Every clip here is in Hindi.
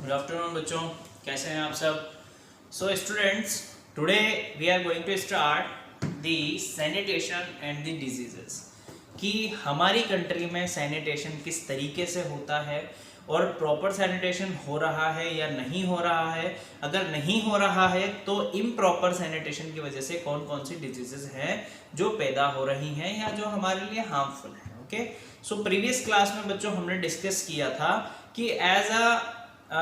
गुड आफ्टरनून बच्चों, कैसे हैं आप सब। So students, today we are going to start the sanitation and the diseases कि हमारी कंट्री में सैनिटेशन किस तरीके से होता है और प्रॉपर सैनिटेशन हो रहा है या नहीं हो रहा है। अगर नहीं हो रहा है तो इम्प्रॉपर सैनिटेशन की वजह से कौन कौन सी डिजीजेस हैं जो पैदा हो रही हैं या जो हमारे लिए हार्मफुल हैं। ओके, सो प्रीवियस क्लास में बच्चों हमने डिस्कस किया था कि एज अ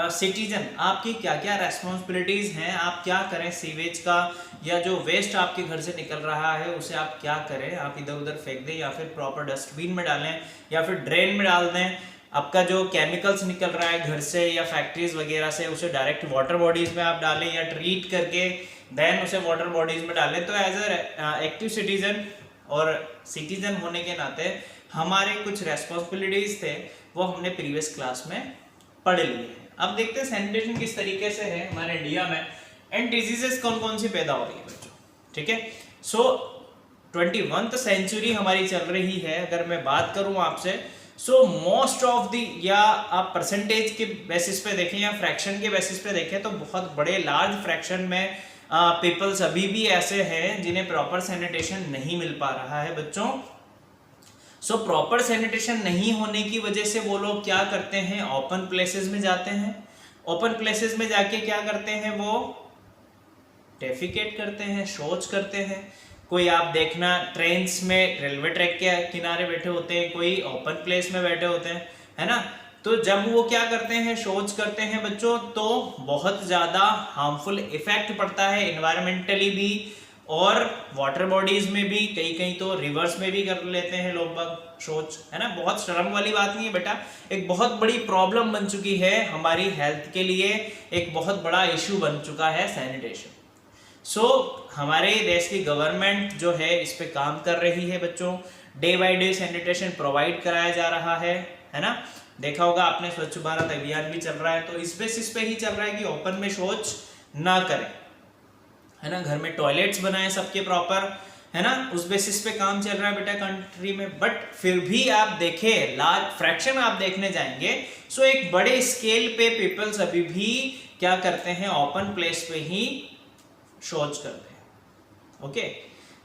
सिटीजन आपकी क्या क्या रेस्पॉन्सिबिलिटीज हैं, आप क्या करें सीवेज का या जो वेस्ट आपके घर से निकल रहा है उसे आप क्या करें, आप इधर उधर फेंक दें या फिर प्रॉपर डस्टबिन में डालें या फिर ड्रेन में डाल दें। आपका जो केमिकल्स निकल रहा है घर से या फैक्ट्रीज वगैरह से उसे डायरेक्ट वाटर बॉडीज में आप डालें या ट्रीट करके देन उसे वाटर बॉडीज में डालें। तो एज अ एक्टिव सिटीजन और सिटीजन होने के नाते हमारे कुछ रेस्पॉन्सिबिलिटीज थे वो हमने प्रीवियस क्लास में पढ़ लिए हैं। अब देखते हैं सैनिटेशन किस तरीके से है हमारे इंडिया में एंड डिजीजेस कौन कौन सी पैदा हो रही है बच्चों। ठीक है, सो 21वीं सेंचुरी हमारी चल रही है। अगर मैं बात करूं आपसे, सो मोस्ट ऑफ द, या आप परसेंटेज के बेसिस पे देखें या फ्रैक्शन के बेसिस पे देखें तो बहुत बड़े लार्ज फ्रैक्शन में पीपल्स अभी भी ऐसे हैं जिन्हें प्रॉपर सैनिटेशन नहीं मिल पा रहा है बच्चों। सो प्रॉपर सैनिटेशन नहीं होने की वजह से वो लोग क्या करते हैं, ओपन प्लेसेस में जाते हैं। ओपन प्लेसेस में जाके क्या करते हैं, वो डेफिकेट करते हैं, शौच करते हैं। कोई आप देखना ट्रेन्स में रेलवे ट्रैक के किनारे बैठे होते हैं, कोई ओपन प्लेस में बैठे होते हैं, है ना। तो जब वो क्या करते हैं, शौच करते हैं बच्चों, तो बहुत ज्यादा हार्मफुल इफेक्ट पड़ता है एनवायरमेंटली भी और वाटर बॉडीज में भी। कई कई तो रिवर्स में भी कर लेते हैं लोग बाग शौच, है ना। बहुत शर्म वाली बात नहीं है बेटा, एक बहुत बड़ी प्रॉब्लम बन चुकी है हमारी हेल्थ के लिए, एक बहुत बड़ा इश्यू बन चुका है सैनिटेशन। सो हमारे देश की गवर्नमेंट जो है इस पे काम कर रही है बच्चों। Day by day sanitation provide कराया जा रहा है ना। देखा होगा आपने स्वच्छ भारत अभियान भी चल रहा है, तो इस बेसिस पे ही चल रहा है कि ओपन में शौच ना करें, है ना। घर में टॉयलेट्स बनाए सबके प्रॉपर, है ना। उस बेसिस पे काम चल रहा है बेटा कंट्री में। बट फिर भी आप देखें, लार्ज फ्रैक्शन आप देखने जाएंगे, सो एक बड़े स्केल पे पीपल्स अभी भी क्या करते हैं, ओपन प्लेस पे ही शौच करते हैं। ओके,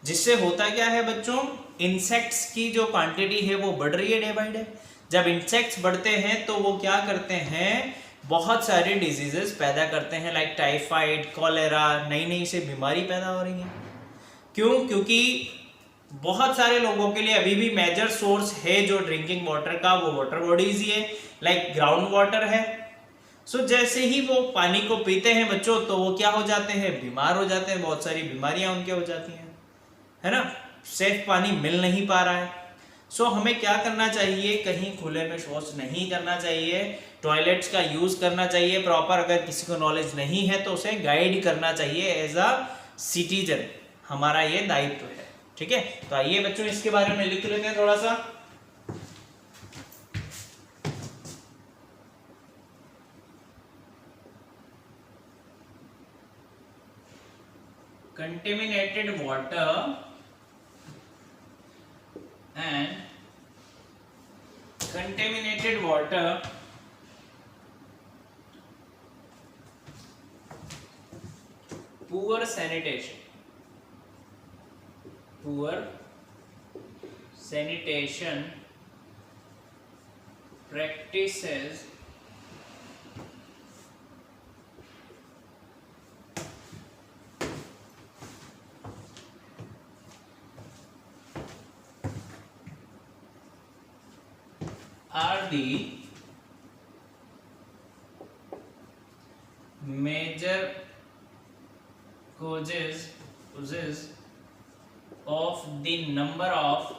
जिससे होता क्या है बच्चों, इंसेक्ट्स की जो क्वांटिटी है वो बढ़ रही है डे बाय डे। जब इंसेक्ट्स बढ़ते हैं तो वो क्या करते हैं, बहुत सारे डिजीजेस पैदा करते हैं, लाइक टाइफाइड, कॉलेरा, नई नई से बीमारी पैदा हो रही है। क्यों? क्योंकि बहुत सारे लोगों के लिए अभी भी मेजर सोर्स है जो ड्रिंकिंग वाटर का, वो वाटर बॉडीज ही है, लाइक ग्राउंड वाटर है। सो जैसे ही वो पानी को पीते हैं बच्चों तो वो क्या हो जाते हैं, बीमार हो जाते हैं, बहुत सारी बीमारियां उनके हो जाती हैं, है ना। सेफ पानी मिल नहीं पा रहा है। सो हमें क्या करना चाहिए, कहीं खुले में शौच नहीं करना चाहिए, टॉयलेट्स का यूज करना चाहिए प्रॉपर। अगर किसी को नॉलेज नहीं है तो उसे गाइड करना चाहिए एज अ सिटीजन, हमारा ये दायित्व है। ठीक है, तो आइए बच्चों इसके बारे में लिख लेते हैं थोड़ा सा। contaminated water and contaminated water poor sanitation practices are the major causes of the number of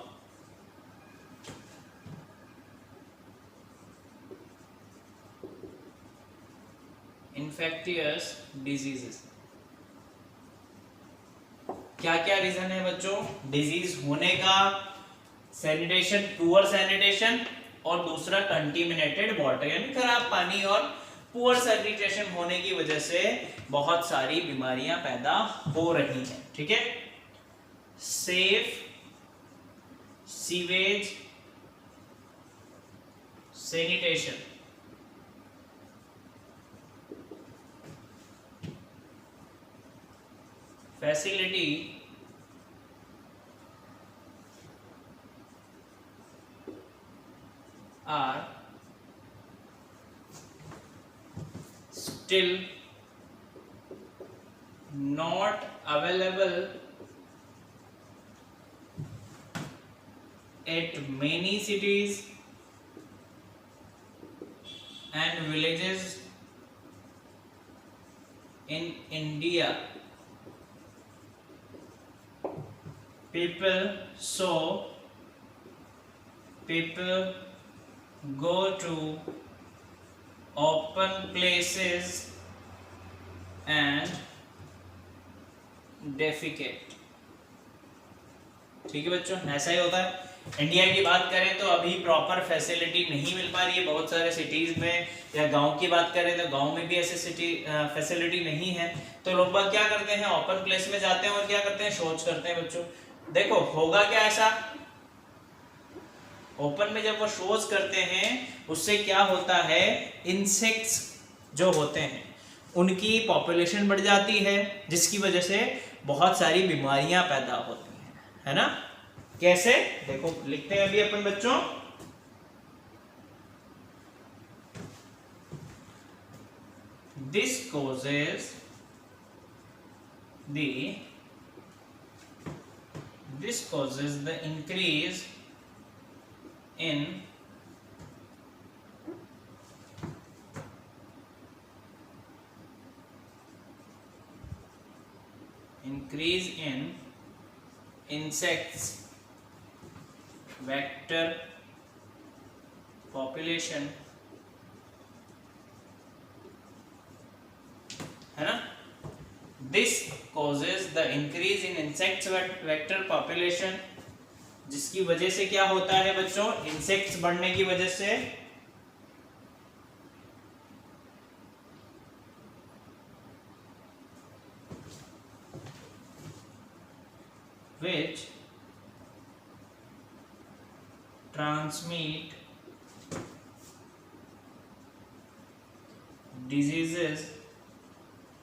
infectious diseases। क्या क्या रीजन है बच्चों डिजीज होने का, सैनिटेशन, पुअर सैनिटेशन, और दूसरा कंटेमिनेटेड वाटर यानी खराब पानी, और पुअर सैनिटेशन होने की वजह से बहुत सारी बीमारियां पैदा हो रही हैं। ठीक है, safe sewage sanitation facility are still not available at many cities and villages in India. People go to open places and defecate. ठीक है बच्चों, ऐसा ही होता है। इंडिया की बात करें तो अभी प्रॉपर फैसिलिटी नहीं मिल पा रही है बहुत सारे सिटीज में, या गांव की बात करें तो गांव में भी ऐसे सिटी फैसिलिटी नहीं है। तो लोग बाग क्या करते हैं, ओपन प्लेस में जाते हैं और क्या करते हैं, शौच करते हैं। बच्चों देखो होगा क्या ऐसा, ओपन में जब वो शौच करते हैं उससे क्या होता है, इंसेक्ट्स जो होते हैं उनकी पॉपुलेशन बढ़ जाती है, जिसकी वजह से बहुत सारी बीमारियां पैदा होती हैं, है ना। कैसे, देखो लिखते हैं अभी अपन बच्चों, this causes the increase in insects vector population, है ना। This causes the increase in insects vector population, जिसकी वजह से क्या होता है बच्चों, इंसेक्ट्स बढ़ने की वजह से which transmit diseases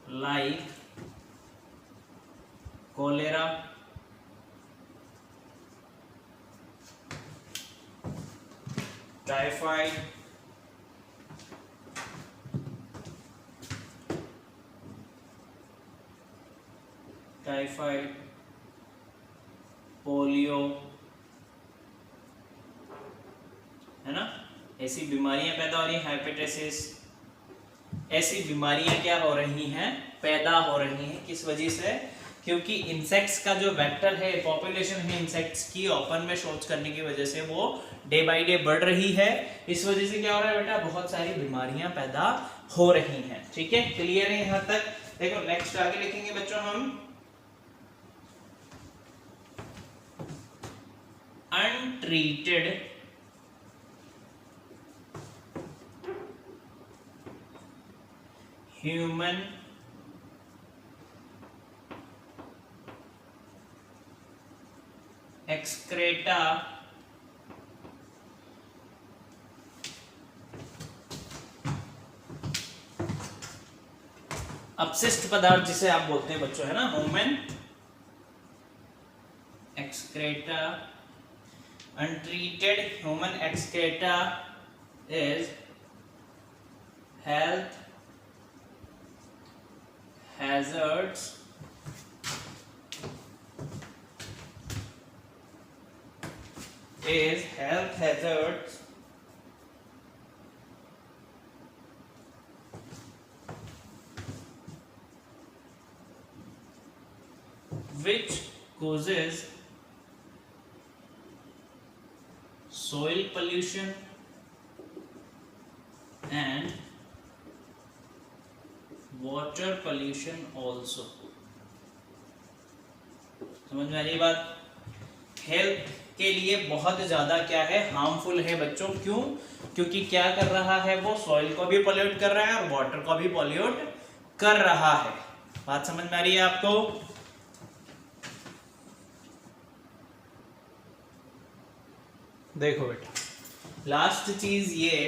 like cholera, typhoid, polio, है ना। ऐसी बीमारियां पैदा हो रही हैं, हेपेटाइटिस, ऐसी बीमारियां क्या हो रही हैं, पैदा हो रही हैं। किस वजह से, क्योंकि इंसेक्ट्स का जो वेक्टर है, पॉपुलेशन है इंसेक्ट्स की, ओपन में शौच करने की वजह से वो डे बाय डे बढ़ रही है। इस वजह से क्या हो रहा है बेटा, बहुत सारी बीमारियां पैदा हो रही हैं। ठीक है, क्लियर है यहां तक। देखो नेक्स्ट आगे लिखेंगे बच्चों हम, untreated human excreta अपशिष्ट पदार्थ जिसे आप बोलते हैं बच्चों, है ना, human excreta, untreated human excreta is health hazards which causes soil pollution and water pollution also। समझ में आ रही बात। हेल्थ के लिए बहुत ज्यादा क्या है, हार्मफुल है बच्चों। क्यों, क्योंकि क्या कर रहा है, वो सॉइल को भी पॉल्यूट कर रहा है और वाटर को भी पॉल्यूट कर रहा है। बात समझ में आ रही है आपको। देखो बेटा, लास्ट चीज ये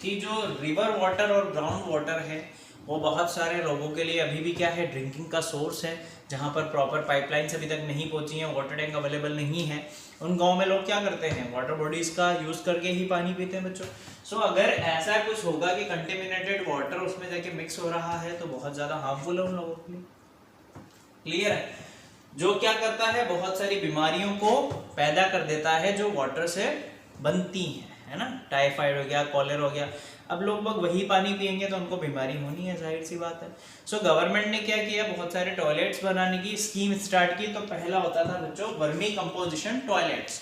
कि जो रिवर वाटर और ग्राउंड वाटर है वो बहुत सारे लोगों के लिए अभी भी क्या है, ड्रिंकिंग का सोर्स है, जहाँ पर प्रॉपर पाइपलाइंस अभी तक नहीं पहुंची हैं, वाटर टैंक अवेलेबल नहीं है। उन गांव में लोग क्या करते हैं, वाटर बॉडीज का यूज़ करके ही पानी पीते हैं बच्चों। सो अगर ऐसा कुछ होगा कि कंटेमिनेटेड वाटर उसमें जाके मिक्स हो रहा है तो बहुत ज़्यादा हार्मफुल है उन लोगों के लिए। क्लियर है? जो क्या करता है, बहुत सारी बीमारियों को पैदा कर देता है जो वाटर से बनती है ना। टाइफाइड हो गया, कॉलेरा हो गया। अब लोग वही पानी पियेंगे तो उनको बीमारी होनी है, जाहिर सी बात है। सो गवर्नमेंट ने क्या किया, बहुत सारे टॉयलेट्स बनाने की स्कीम स्टार्ट की। तो पहला होता था बच्चों vermi composition toilets.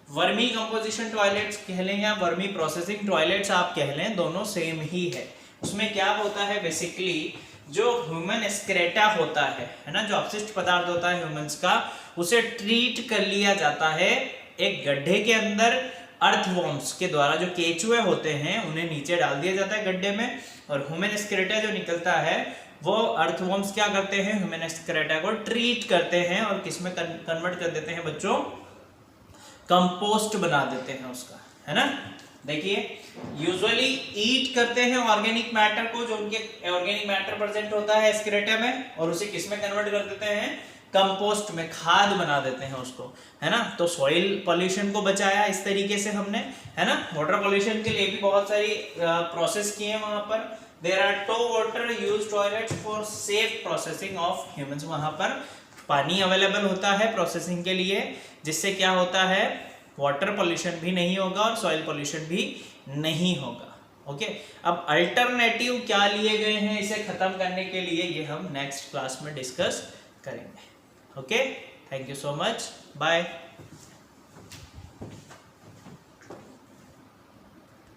Vermi composition toilets कह लें या वर्मी प्रोसेसिंग टॉयलेट्स आप कह लें, दोनों सेम ही है। उसमें क्या होता है, बेसिकली जो ह्यूमन एक्सक्रेटा होता है ना, जो अपशिष्ट पदार्थ होता है ह्यूमंस का, उसे ट्रीट कर लिया जाता है एक गड्ढे के अंदर अर्थवॉर्म्स के द्वारा। जो केचुए होते हैं उन्हें नीचे डाल दिया जाता है गड्ढे में, और ह्यूमन एक्सक्रेटा जो निकलता है वो अर्थवॉर्म्स क्या करते हैं, ह्यूमन एक्सक्रेटा को ट्रीट करते हैं और किसमें कन्वर्ट कर देते हैं बच्चों, कंपोस्ट बना देते हैं उसका, है ना। देखिए यूजुअली ईट करते हैं ऑर्गेनिक मैटर को, जो उनके ऑर्गेनिक मैटर प्रेजेंट होता है एक्सक्रेटा में, और उसे किसमें कन्वर्ट कर देते हैं, कंपोस्ट में, खाद बना देते हैं उसको, है ना। तो सॉइल पॉल्यूशन को बचाया इस तरीके से हमने, है ना। वाटर पॉल्यूशन के लिए भी बहुत सारी प्रोसेस किए हैं वहां पर। There are 2 water used toilets for safe processing of humans. वहां पर पानी अवेलेबल होता है प्रोसेसिंग के लिए, जिससे क्या होता है, वाटर पॉल्यूशन भी नहीं होगा और सॉइल पॉल्यूशन भी नहीं होगा। ओके, अब अल्टरनेटिव क्या लिए गए हैं इसे खत्म करने के लिए, ये हम नेक्स्ट क्लास में डिस्कस करेंगे। Okay, thank you so much, bye.